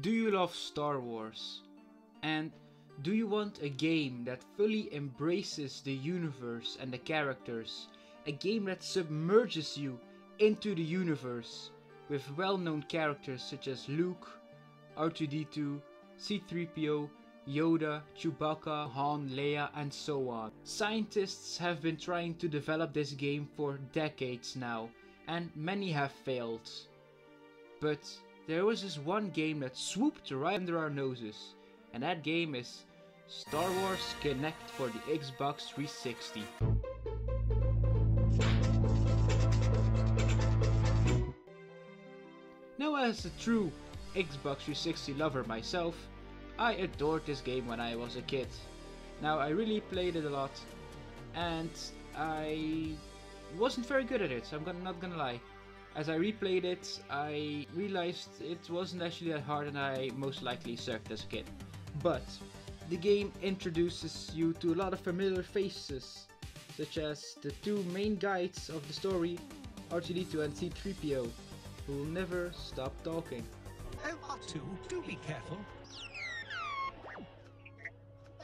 Do you love Star Wars? And do you want a game that fully embraces the universe and the characters? A game that submerges you into the universe with well-known characters such as Luke, R2-D2, C-3PO, Yoda, Chewbacca, Han, Leia, and so on. Scientists have been trying to develop this game for decades now, and many have failed. But there was this one game that swooped right under our noses, and that game is Star Wars Kinect for the Xbox 360. Now, as a true Xbox 360 lover myself, I adored this game when I was a kid. Now, I really played it a lot, and I wasn't very good at it, so I'm not gonna lie. As I replayed it, I realized it wasn't actually that hard and I most likely sucked as a kid. But the game introduces you to a lot of familiar faces, such as the two main guides of the story, R2-D2 and C-3PO, who will never stop talking. Oh, R2, do be careful.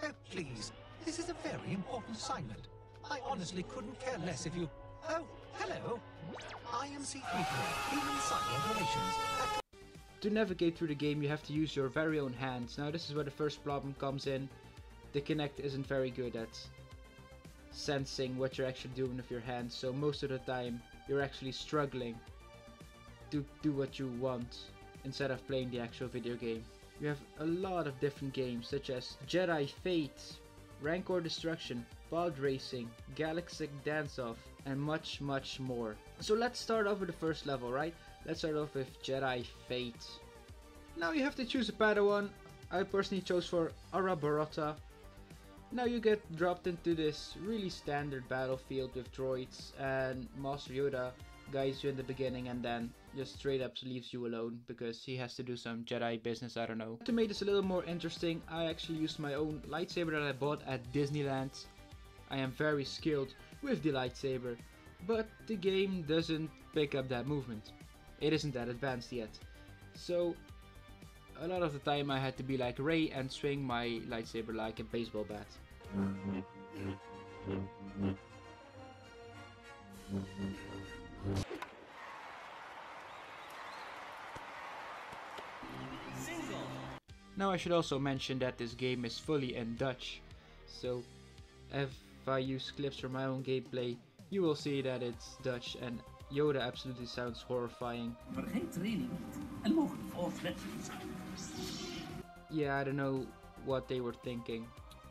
Oh, please, this is a very important assignment. I honestly couldn't care less if you... Oh, hello. I am C-3PO, Human Cyber Relations. To navigate through the game, you have to use your very own hands. Now, this is where the first problem comes in. The Kinect isn't very good at sensing what you're actually doing with your hands, so most of the time, you're actually struggling to do what you want instead of playing the actual video game. You have a lot of different games such as Jedi Fate, Rancor Destruction, Pod Racing, Galactic Dance-Off, and much more. So let's start off with the first level, right? Let's start off with Jedi Fate. Now you have to choose a Padawan. I personally chose for Arabarota. Now you get dropped into this really standard battlefield with droids, and Master Yoda guides you in the beginning and then just straight up leaves you alone because he has to do some Jedi business, I don't know. To make this a little more interesting, I actually used my own lightsaber that I bought at Disneyland. I am very skilled with the lightsaber, but the game doesn't pick up that movement. It isn't that advanced yet. So a lot of the time I had to be like Rey and swing my lightsaber like a baseball bat. Now I should also mention that this game is fully in Dutch, so if I use clips from my own gameplay, you will see that it's Dutch and Yoda absolutely sounds horrifying. Vergeet training niet en mogelijk voortzetten zijn. Yeah, I don't know what they were thinking.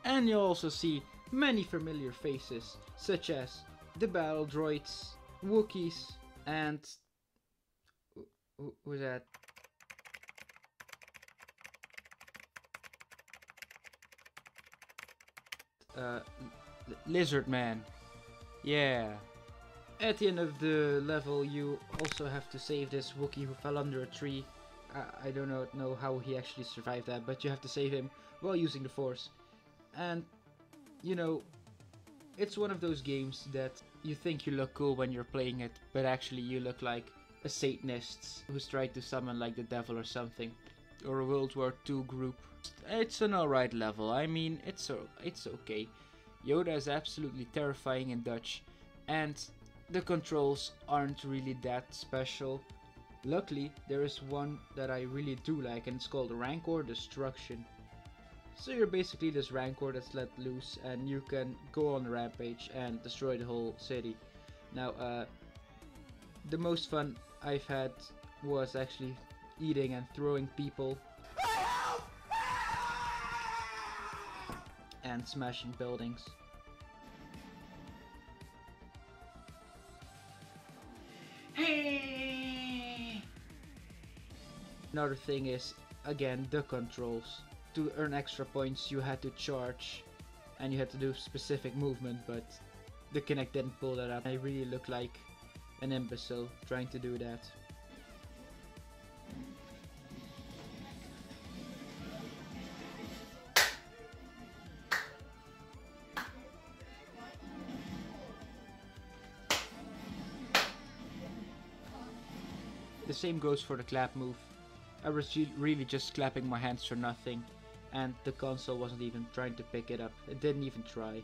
And you'll also see many familiar faces, such as the battle droids, Wookiees, and... who's that? Lizard Man. Yeah. At the end of the level you also have to save this Wookiee who fell under a tree. I don't know how he actually survived that, but you have to save him while using the Force. And, you know, it's one of those games that you think you look cool when you're playing it, but actually you look like a Satanist who's tried to summon like the devil or something. Or a World War II group. It's an alright level, I mean, it's okay. Yoda is absolutely terrifying in Dutch, and the controls aren't really that special. Luckily, there is one that I really do like, and it's called Rancor Destruction. So you're basically this Rancor that's let loose, and you can go on a rampage and destroy the whole city. Now, the most fun I've had was actually eating and throwing people and smashing buildings. Another thing is, again, the controls. To earn extra points you had to charge and you had to do specific movement, but the Kinect didn't pull that up. I really look like an imbecile trying to do that. The same goes for the clap move. I was really just clapping my hands for nothing, and the console wasn't even trying to pick it up. It didn't even try.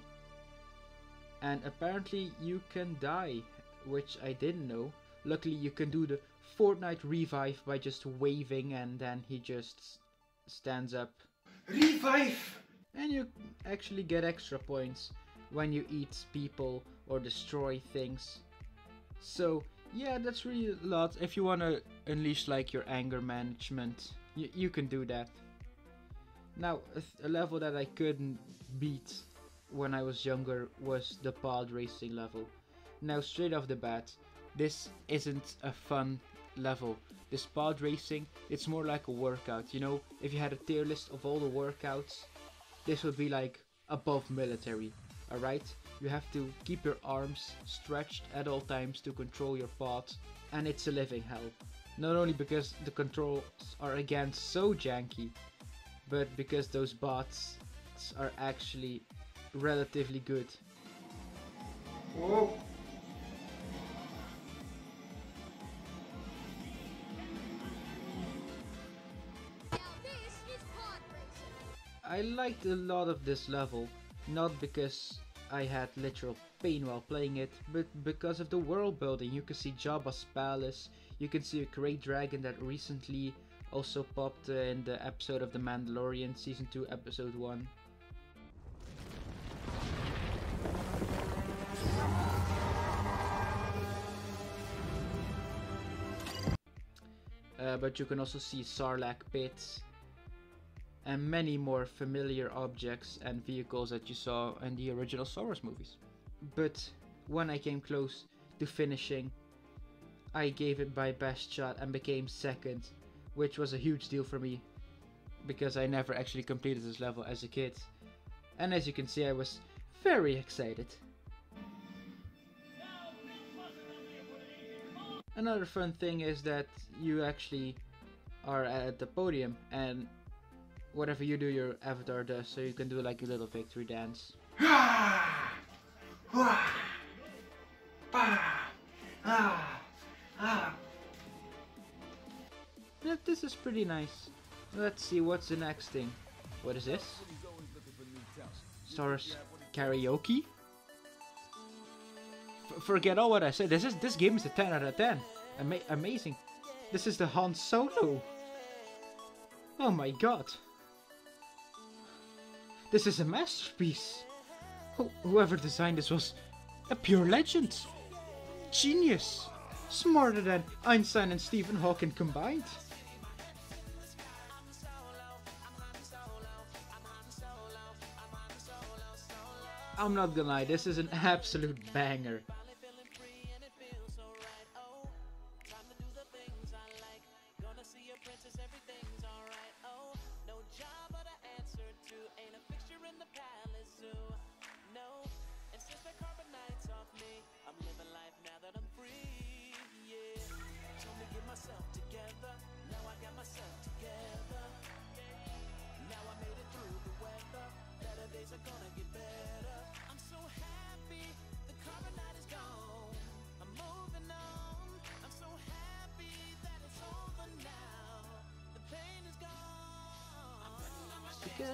And apparently you can die, which I didn't know. Luckily you can do the Fortnite revive by just waving, and then he just stands up. Revive! And you actually get extra points when you eat people or destroy things. So yeah, that's really a lot. If you want to unleash like your anger management, you can do that. Now, a level that I couldn't beat when I was younger was the pod racing level. Now, straight off the bat, this isn't a fun level. This pod racing, it's more like a workout. You know, if you had a tier list of all the workouts, this would be like above military. Alright? You have to keep your arms stretched at all times to control your pod, and it's a living hell. Not only because the controls are again so janky, but because those bots are actually relatively good. Whoa! I liked a lot of this level, not because I had literal pain while playing it, but because of the world building. You can see Jabba's palace, you can see a great dragon that recently also popped in the episode of The Mandalorian, Season 2, Episode 1. But you can also see Sarlacc pits and many more familiar objects and vehicles that you saw in the original Star Wars movies. But when I came close to finishing, I gave it my best shot and became second, which was a huge deal for me because I never actually completed this level as a kid. And as you can see, I was very excited. Another fun thing is that you actually are at the podium, and whatever you do, your avatar does, so you can do like a little victory dance. Yeah, this is pretty nice. Let's see what's the next thing. What is this? Star Wars karaoke? Forget all what I said. This game is a 10 out of 10. Amazing. This is the Han Solo. Oh my god. This is a masterpiece. Whoever designed this was a pure legend. Genius. Smarter than Einstein and Stephen Hawking combined. I'm not gonna lie, this is an absolute banger.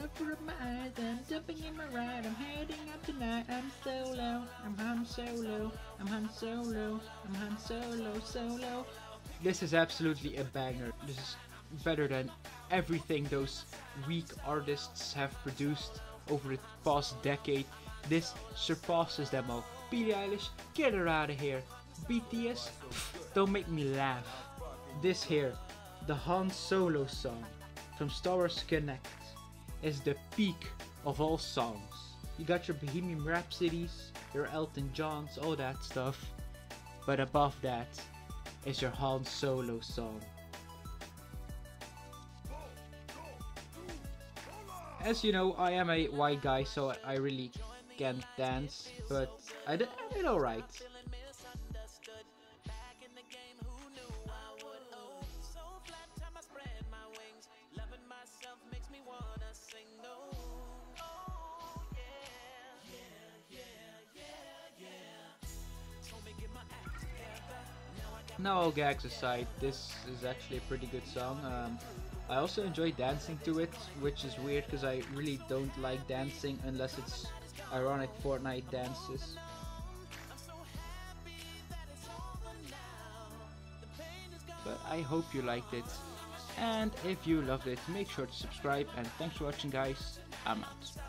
Up for a ride, I'm jumping in my ride, I'm heading up tonight, I'm solo, I'm Han Solo, I'm Han Solo, I'm Han Solo, solo. This is absolutely a banger. This is better than everything those weak artists have produced over the past decade. This surpasses them all. Billie Eilish, get her out of here. BTS, don't make me laugh. This here, the Han Solo song from Star Wars Connect, is the peak of all songs. You got your Bohemian Rhapsodies, your Elton Johns, all that stuff. But above that is your Han Solo song. As you know, I am a white guy, so I really can't dance, but I did alright. Now all gags aside, this is actually a pretty good song. I also enjoy dancing to it, which is weird because I really don't like dancing unless it's ironic Fortnite dances. But I hope you liked it, and if you loved it, make sure to subscribe, and thanks for watching guys, I'm out.